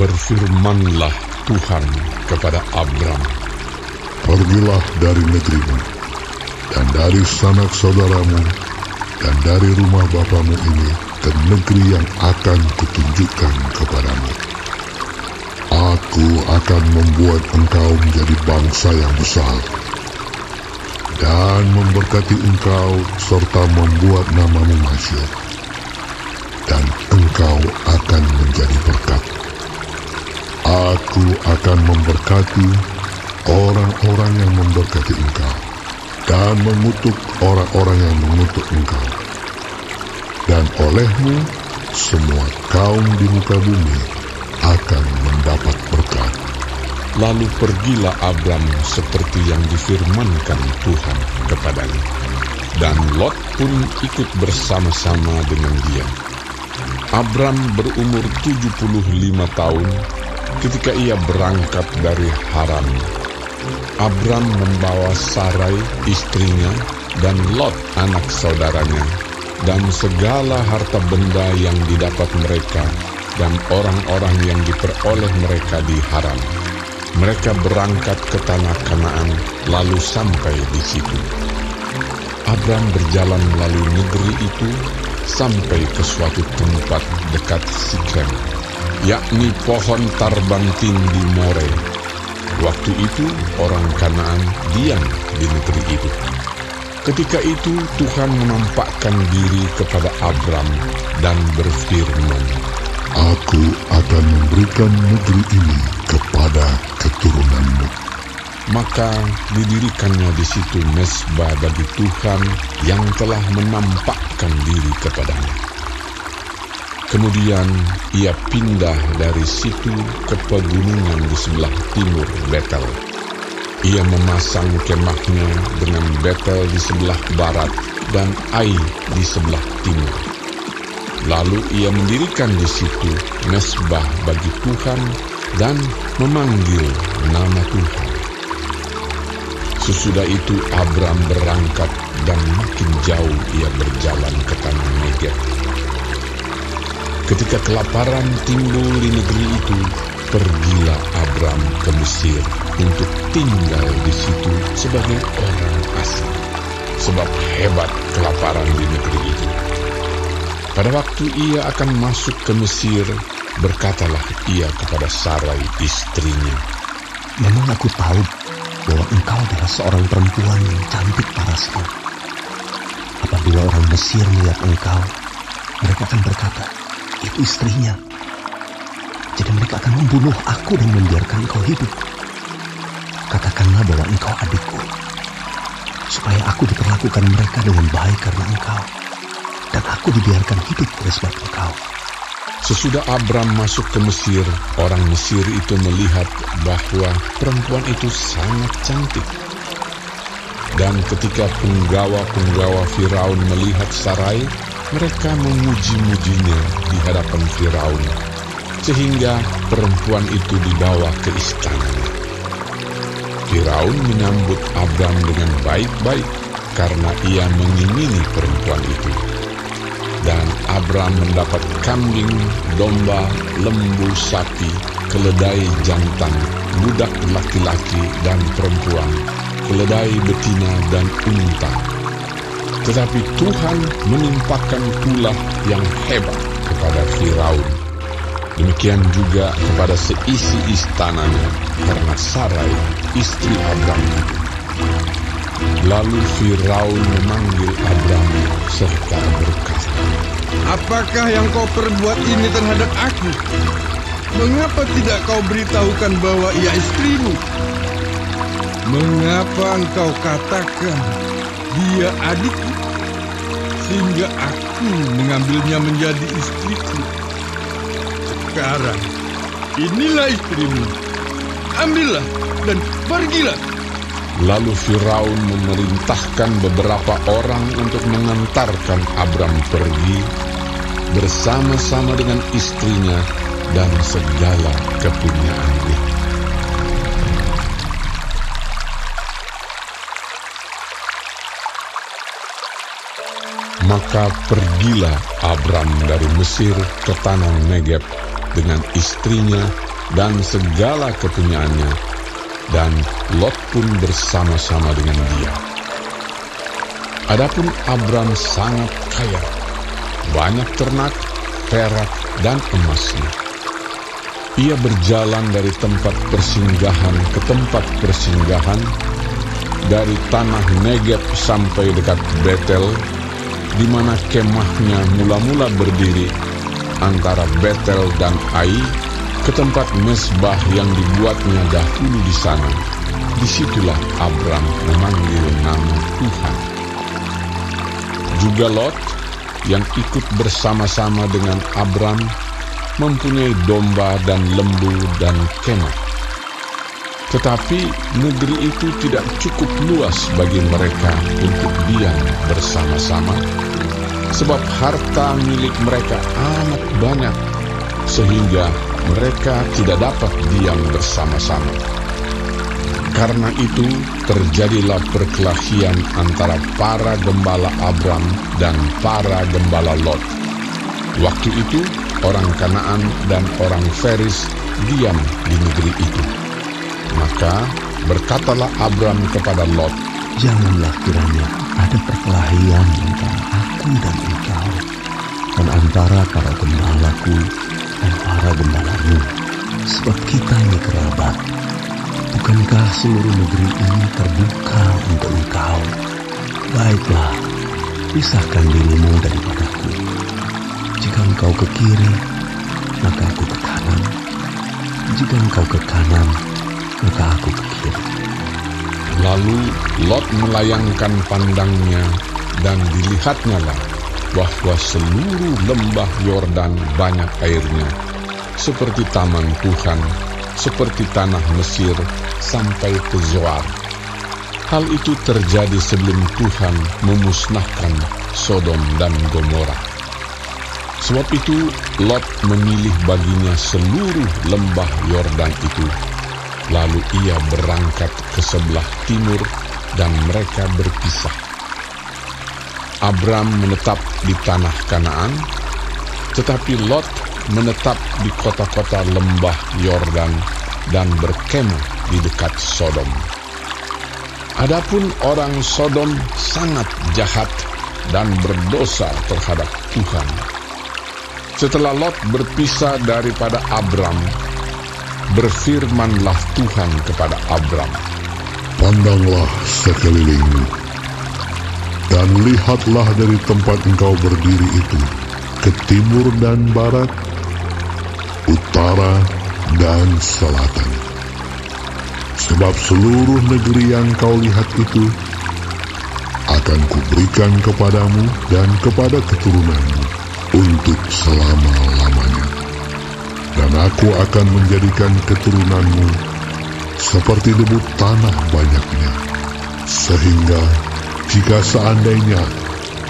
Berfirmanlah Tuhan kepada Abram, "Pergilah dari negerimu, dan dari sanak saudaramu, dan dari rumah bapamu ini ke negeri yang akan kutunjukkan kepadamu. Aku akan membuat engkau menjadi bangsa yang besar, dan memberkati engkau serta membuat namamu masyhur, dan engkau akan menjadi berkat. Aku akan memberkati orang-orang yang memberkati engkau, dan mengutuk orang-orang yang mengutuk engkau. Dan olehmu semua kaum di muka bumi akan mendapat berkat." Lalu pergilah Abram seperti yang difirmankan Tuhan kepadanya. Dan Lot pun ikut bersama-sama dengan dia. Abram berumur 75 tahun ketika ia berangkat dari Haran. Abram membawa Sarai istrinya dan Lot anak saudaranya, dan segala harta benda yang didapat mereka dan orang-orang yang diperoleh mereka di Haran. Mereka berangkat ke tanah Kanaan, lalu sampai di situ. Abram berjalan melalui negeri itu sampai ke suatu tempat dekat Sikem, yakni pohon tarbantin di More. Waktu itu orang Kanaan diam di negeri itu. Ketika itu Tuhan menampakkan diri kepada Abram dan berfirman, "Aku akan memberikan negeri ini kepada keturunanmu." Maka didirikannya di situ mezbah bagi Tuhan yang telah menampakkan diri kepadanya. Kemudian ia pindah dari situ ke pegunungan di sebelah timur Betel. Ia memasang kemahnya dengan Betel di sebelah barat dan Ai di sebelah timur. Lalu ia mendirikan di situ mezbah bagi Tuhan dan memanggil nama Tuhan. Sesudah itu Abram berangkat dan makin jauh ia berjalan ke tanah Negeb. Ketika kelaparan timbul di negeri itu, pergilah Abram ke Mesir untuk tinggal di situ sebagai orang asing, sebab hebat kelaparan di negeri itu. Pada waktu ia akan masuk ke Mesir, berkatalah ia kepada Sarai istrinya, "Memang aku tahu bahwa engkau adalah seorang perempuan yang cantik parasnya. Apabila orang Mesir melihat engkau, mereka akan berkata, 'Itu istrinya.' Jadi mereka akan membunuh aku dan membiarkan engkau hidup. Katakanlah bahwa engkau adikku, supaya aku diperlakukan mereka dengan baik karena engkau, dan aku dibiarkan hidup oleh sebab engkau." Sesudah Abram masuk ke Mesir, orang Mesir itu melihat bahwa perempuan itu sangat cantik. Dan ketika penggawa-penggawa Firaun melihat Sarai, mereka memuji-mujinya di hadapan Firaun, sehingga perempuan itu dibawa ke istananya. Firaun menyambut Abram dengan baik-baik karena ia mengimini perempuan itu. Dan Abram mendapat kambing, domba, lembu, sapi, keledai jantan, budak laki-laki dan perempuan, keledai betina dan unta. Tetapi Tuhan menimpakan tulah yang hebat kepada Firaun. Demikian juga kepada seisi istananya karena Sarai, istri Abram itu. Lalu Firaun memanggil Abram serta berkata, "Apakah yang kau perbuat ini terhadap aku? Mengapa tidak kau beritahukan bahwa ia istrimu? Mengapa engkau katakan dia adikku, sehingga aku mengambilnya menjadi istriku? Sekarang, inilah istrimu. Ambillah dan pergilah." Lalu Firaun memerintahkan beberapa orang untuk mengantarkan Abram pergi bersama-sama dengan istrinya dan segala kepunyaannya. Maka pergilah Abram dari Mesir ke tanah Negeb dengan istrinya dan segala kepunyaannya, dan Lot pun bersama-sama dengan dia. Adapun Abram sangat kaya, banyak ternak, perak, dan emasnya. Ia berjalan dari tempat persinggahan ke tempat persinggahan, dari tanah Negeb sampai dekat Betel, di mana kemahnya mula-mula berdiri antara Betel dan Ai, ke tempat mezbah yang dibuatnya dahulu di sana. Disitulah Abram memanggil nama Tuhan. Juga Lot yang ikut bersama-sama dengan Abram mempunyai domba dan lembu dan kemah. Tetapi negeri itu tidak cukup luas bagi mereka untuk diam bersama-sama, sebab harta milik mereka amat banyak, sehingga mereka tidak dapat diam bersama-sama. Karena itu terjadilah perkelahian antara para gembala Abram dan para gembala Lot. Waktu itu orang Kanaan dan orang Feris diam di negeri itu. Maka berkatalah Abram kepada Lot, "Janganlah kiranya ada perkelahian antara aku dan engkau, dan antara para gembalaku dan para gembalamu, sebab kita ini kerabat. Bukankah seluruh negeri ini terbuka untuk engkau? Baiklah, pisahkan dirimu daripadaku. Jika engkau ke kiri, maka aku ke kanan. Jika engkau ke kanan, maka aku ke kiri." Lalu Lot melayangkan pandangnya, dan dilihatnyalah bahwa seluruh lembah Yordan banyak airnya, seperti taman Tuhan, seperti tanah Mesir, sampai ke Zoar. Hal itu terjadi sebelum Tuhan memusnahkan Sodom dan Gomora. Sebab itu Lot memilih baginya seluruh lembah Yordan itu. Lalu ia berangkat ke sebelah timur, dan mereka berpisah. Abram menetap di tanah Kanaan, tetapi Lot menetap di kota-kota lembah Yordan dan berkemah di dekat Sodom. Adapun orang Sodom sangat jahat dan berdosa terhadap Tuhan. Setelah Lot berpisah daripada Abram, berfirmanlah Tuhan kepada Abram, "Pandanglah sekelilingmu, dan lihatlah dari tempat engkau berdiri itu, ke timur dan barat, utara dan selatan. Sebab seluruh negeri yang kau lihat itu akan kuberikan kepadamu dan kepada keturunanmu untuk selama-lamanya. Dan aku akan menjadikan keturunanmu seperti debu tanah banyaknya, sehingga jika seandainya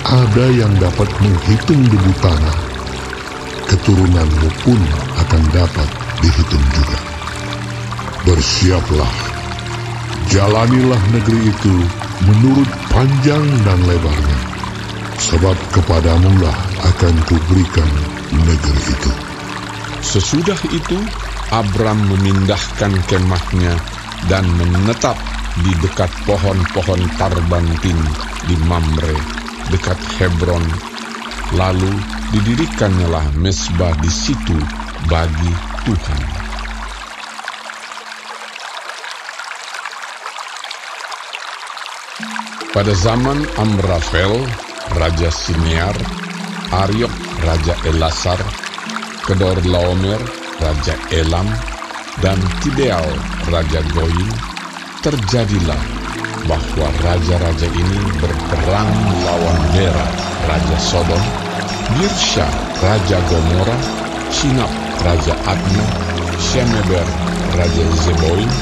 ada yang dapat menghitung debu tanah, keturunanmu pun akan dapat dihitung juga. Bersiaplah, jalanilah negeri itu menurut panjang dan lebarnya, sebab kepadamulah akan kuberikan negeri itu." Sesudah itu Abram memindahkan kemahnya dan menetap di dekat pohon-pohon tarbantin di Mamre, dekat Hebron. Lalu didirikannya mezbah di situ bagi Tuhan. Pada zaman Amrafel, Raja Sinear, Ariok, Raja Elasar, Kedorlaomer, Raja Elam, dan Tideal, Raja Goyim, terjadilah bahwa raja-raja ini berperang melawan Bera, Raja Sodom, Birsha, Raja Gomora, Shinab, Raja Adma, Shemeber, Raja Zeboim,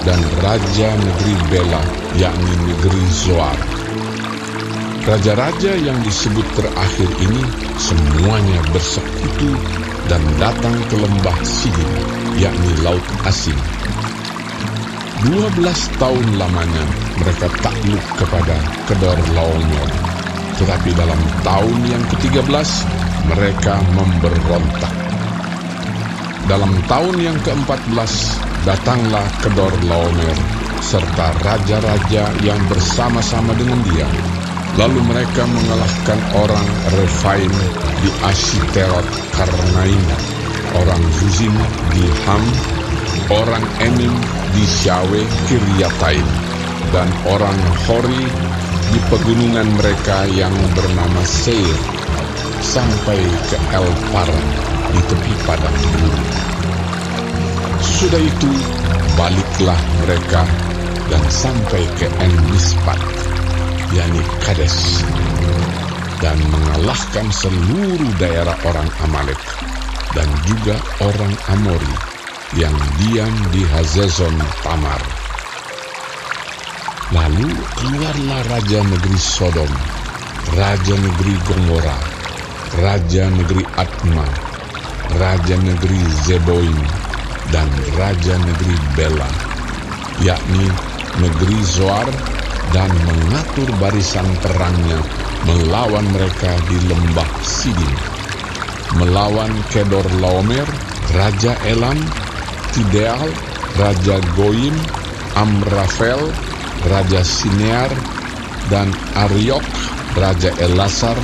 dan Raja negeri Bela, yakni negeri Zoar. Raja-raja yang disebut terakhir ini semuanya bersekutu dan datang ke lembah Sidim, yakni Laut Asin. 12 tahun lamanya mereka takluk kepada Kedorlaomer, tetapi dalam tahun yang ke-13 mereka memberontak. dalam tahun yang ke-14 datanglah Kedorlaomer serta raja-raja yang bersama-sama dengan dia. Lalu mereka mengalahkan orang Refaim di Ashiterot Karnaim, orang Zuzim di Ham, orang Enim di Syawe Kiryataim, dan orang Hori di pegunungan mereka yang bernama Seir, sampai ke El Paran di tepi padang gurun. Sudah itu baliklah mereka dan sampai ke En-Mispat, yakni Kades, dan mengalahkan seluruh daerah orang Amalek dan juga orang Amori yang diam di Hazezon Tamar. Lalu keluarlah raja negeri Sodom, raja negeri Gomora, raja negeri Adma, raja negeri Zeboim, dan raja negeri Bela, yakni negeri Zoar, dan mengatur barisan perangnya melawan mereka di lembah Sidim, melawan Kedorlaomer, raja Elam, Tideal, raja Goyim, Amrafel, raja Sinear, dan Ariok, raja Elasar,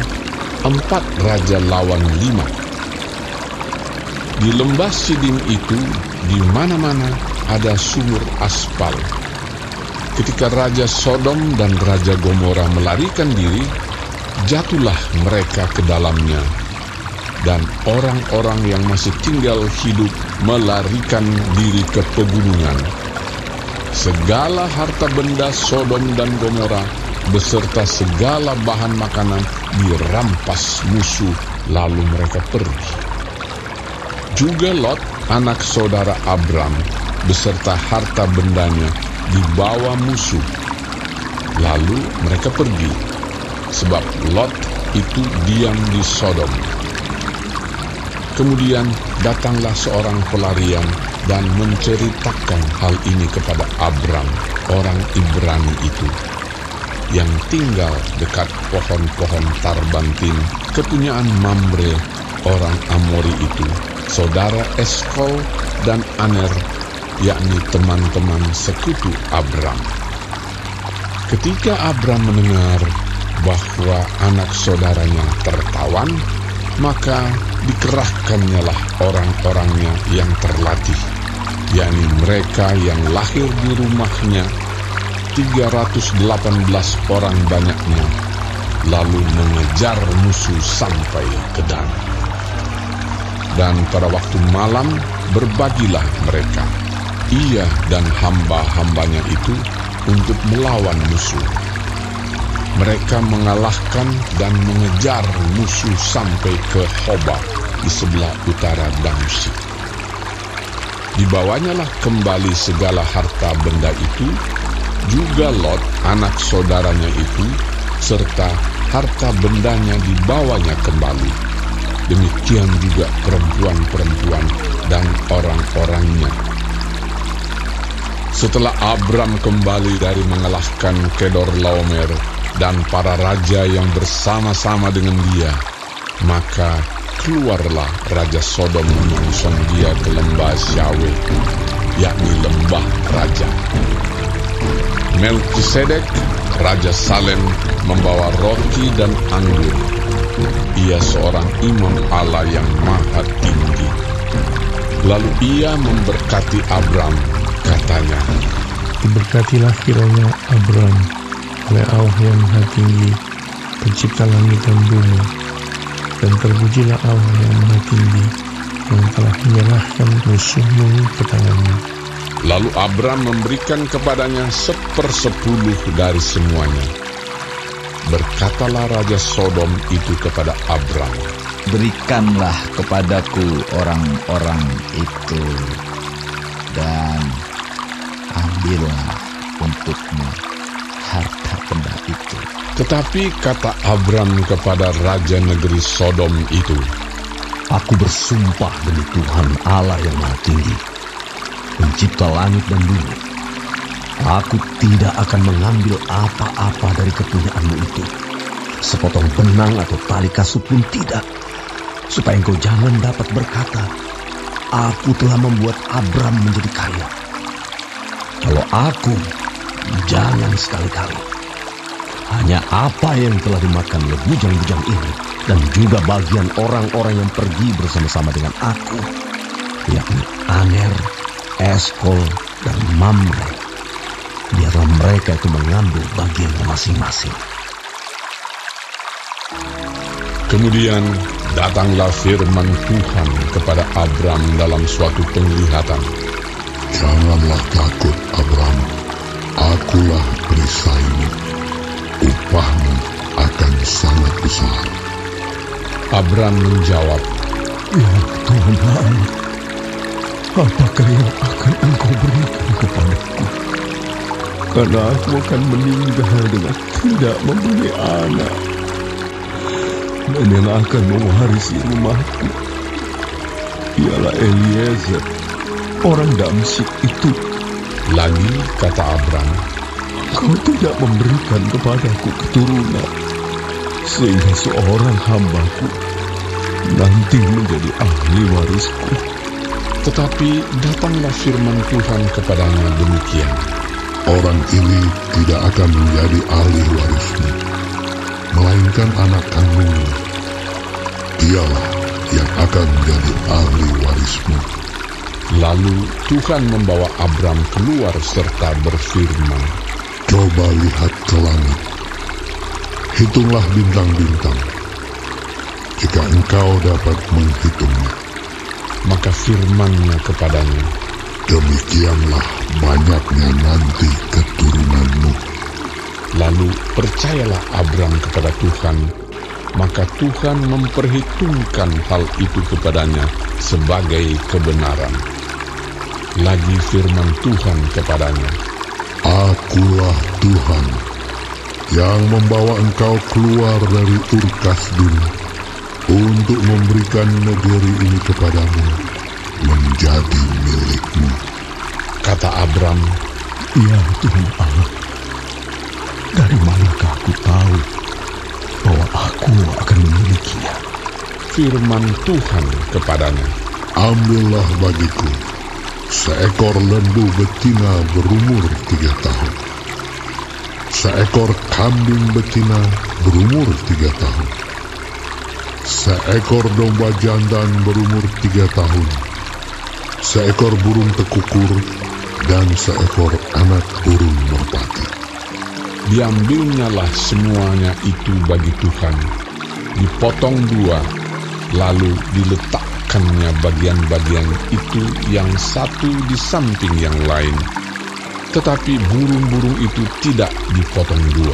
4 raja lawan 5. Di lembah Sidim itu, di mana-mana ada sumur aspal. Ketika Raja Sodom dan Raja Gomora melarikan diri, jatuhlah mereka ke dalamnya. Dan orang-orang yang masih tinggal hidup melarikan diri ke pegunungan. Segala harta benda Sodom dan Gomora beserta segala bahan makanan dirampas musuh, lalu mereka pergi. Juga Lot, anak saudara Abram, beserta harta bendanya dibawa musuh, lalu mereka pergi, sebab Lot itu diam di Sodom. Kemudian datanglah seorang pelarian dan menceritakan hal ini kepada Abram, orang Ibrani itu, yang tinggal dekat pohon-pohon tarbantin kepunyaan Mamre, orang Amori itu, saudara Eskol dan Aner, yakni teman-teman sekutu Abram. Ketika Abram mendengar bahwa anak saudaranya tertawan, maka dikerahkannyalah orang-orangnya yang terlatih, yakni mereka yang lahir di rumahnya, 318 orang banyaknya, lalu mengejar musuh sampai ke Dan. Dan pada waktu malam berbagilah mereka, ia dan hamba-hambanya itu, untuk melawan musuh. Mereka mengalahkan dan mengejar musuh sampai ke Hoba di sebelah utara Damsyik. Dibawanyalah kembali segala harta benda itu, juga Lot, anak saudaranya itu, serta harta bendanya dibawanya kembali. Demikian juga perempuan-perempuan dan orang-orangnya. Setelah Abram kembali dari mengalahkan Kedorlaomer dan para raja yang bersama-sama dengan dia, maka keluarlah Raja Sodom menyongsong dia ke lembah Syawe, yakni lembah raja. Melkisedek, Raja Salem, membawa roti dan anggur. Ia seorang imam Allah yang maha tinggi. Lalu ia memberkati Abram, katanya, "Diberkatilah kiranya Abram oleh Allah yang maha tinggi, pencipta langit dan bumi, dan terpujilah Allah yang maha tinggi, yang telah menyerahkan musuhmu ke tanganmu." Lalu Abram memberikan kepadanya 1/10 dari semuanya. Berkatalah Raja Sodom itu kepada Abram, "Berikanlah kepadaku orang-orang itu, dan ambillah untukmu harta benda itu." Tetapi kata Abram kepada Raja negeri Sodom itu, "Aku bersumpah demi Tuhan Allah yang maha tinggi, pencipta langit dan bumi, aku tidak akan mengambil apa-apa dari kepunyaanmu itu, sepotong benang atau tali kasut pun tidak, supaya engkau jangan dapat berkata, aku telah membuat Abram menjadi kaya. Kalau aku, jangan sekali-kali. Hanya apa yang telah dimakan oleh bujang-bujang ini, dan juga bagian orang-orang yang pergi bersama-sama dengan aku, yakni Aner, Eskol, dan Mamre. Biarlah mereka itu mengambil bagiannya masing-masing. Kemudian datanglah firman Tuhan kepada Abram dalam suatu penglihatan. Janganlah takut, Abram. Akulah perisaimu. Upahmu akan sangat besar. Abram menjawab, Ya Tuhan Allah, apakah yang akan Engkau berikan kepadaku? Karena aku akan meninggal dengan tidak mempunyai anak. Dan yang akan mewarisi rumahku ialah Eliezer, orang Damsyik itu. Lagi kata Abram, Kau tidak memberikan kepadaku keturunan, sehingga seorang hambaku nanti menjadi ahli warisku. tetapi datanglah firman Tuhan kepadanya demikian. Orang ini tidak akan menjadi ahli warismu, melainkan anak kandungmu. Dialah yang akan menjadi ahli warismu. Lalu Tuhan membawa Abram keluar serta berfirman, Coba lihat ke langit. Hitunglah bintang-bintang, jika engkau dapat menghitungnya. maka firman-Nya kepadanya, Demikianlah banyaknya nanti keturunanmu. lalu percayalah Abram kepada Tuhan, maka Tuhan memperhitungkan hal itu kepadanya sebagai kebenaran. Lagi firman Tuhan kepadanya, Akulah Tuhan yang membawa engkau keluar dari Ur Kasdim untuk memberikan negeri ini kepadamu menjadi milikmu. kata Abram, Ya Tuhan Allah, dari manakah aku tahu bahwa aku akan memilikinya? firman Tuhan kepadanya, Ambillah bagiku seekor lembu betina berumur 3 tahun, seekor kambing betina berumur 3 tahun, seekor domba jantan berumur 3 tahun, seekor burung tekukur, dan seekor anak burung merpati. Diambilnyalah semuanya itu bagi Tuhan, dipotong 2, lalu diletakkannya bagian-bagian itu yang satu di samping yang lain. Tetapi burung-burung itu tidak dipotong 2.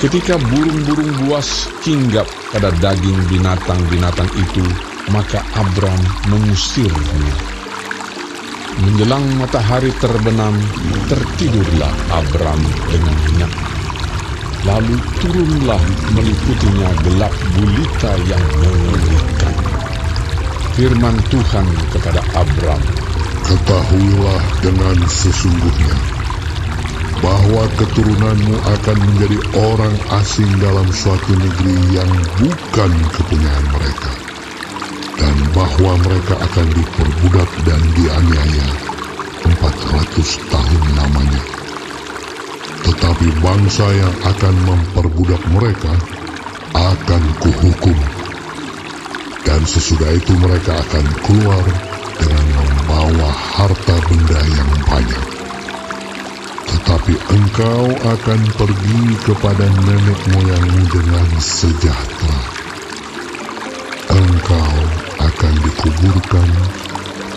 Ketika burung-burung buas hinggap pada daging binatang-binatang itu, maka Abram mengusirnya. Menjelang matahari terbenam, tertidurlah Abram dengan nyenyak. Lalu turunlah meliputinya gelap gulita yang mengerikan. Firman Tuhan kepada Abram, Ketahuilah dengan sesungguhnya bahwa keturunanmu akan menjadi orang asing dalam suatu negeri yang bukan kepunyaan mereka, dan bahwa mereka akan diperbudak dan dianiaya 400 tahun lamanya. Tetapi bangsa yang akan memperbudak mereka akan kuhukum, dan sesudah itu mereka akan keluar dengan membawa harta benda yang banyak. Tetapi engkau akan pergi kepada nenek moyangmu dengan sejahtera. Engkau akan dikuburkan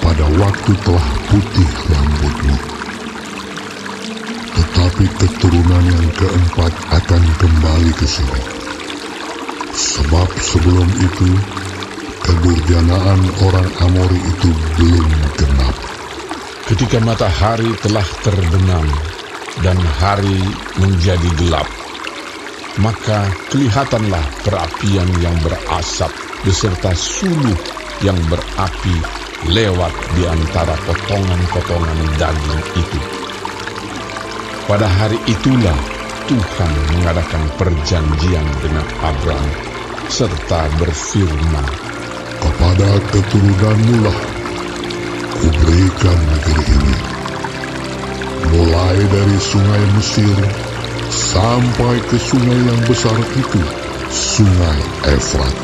pada waktu telah putih rambutmu. Tetapi keturunan yang keempat akan kembali ke sini. Sebab sebelum itu, kedurjanaan orang Amori itu belum genap. ketika matahari telah terbenam dan hari menjadi gelap, maka kelihatanlah perapian yang berasap beserta suluh yang berapi lewat di antara potongan-potongan daging itu. Pada hari itulah Tuhan mengadakan perjanjian dengan Abram serta berfirman, Kepada keturunanmu lah membersihkan negeri ini. Mulai dari sungai Mesir sampai ke sungai yang besar itu, sungai Efrat,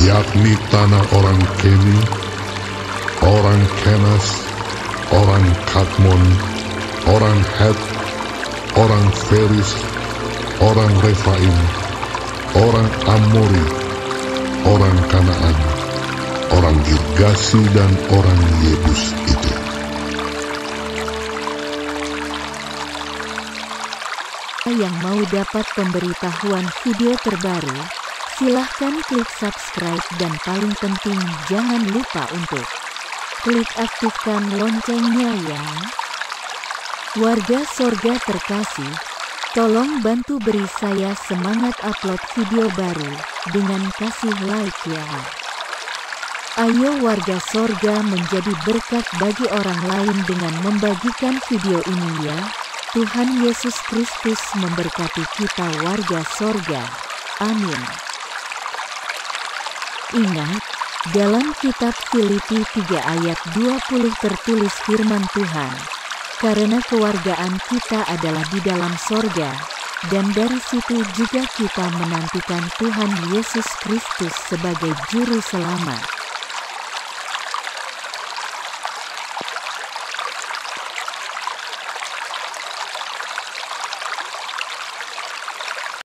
yakni tanah orang Keni, orang Kenas, orang Kadmon, orang Het, orang Feris, orang Refaim, orang Amori, orang Kanaan, orang Girgasi, dan orang Yebus itu. Yang mau dapat pemberitahuan video terbaru, silahkan klik subscribe dan paling penting jangan lupa untuk klik aktifkan loncengnya ya. Warga sorga terkasih, tolong bantu beri saya semangat upload video baru dengan kasih like ya. Ayo warga sorga menjadi berkat bagi orang lain dengan membagikan video ini ya. Tuhan Yesus Kristus memberkati kita warga sorga. Amin. Ingat, dalam kitab Filipi 3 ayat 20 tertulis firman Tuhan, karena kewargaan kita adalah di dalam sorga, dan dari situ juga kita menantikan Tuhan Yesus Kristus sebagai Juru Selamat.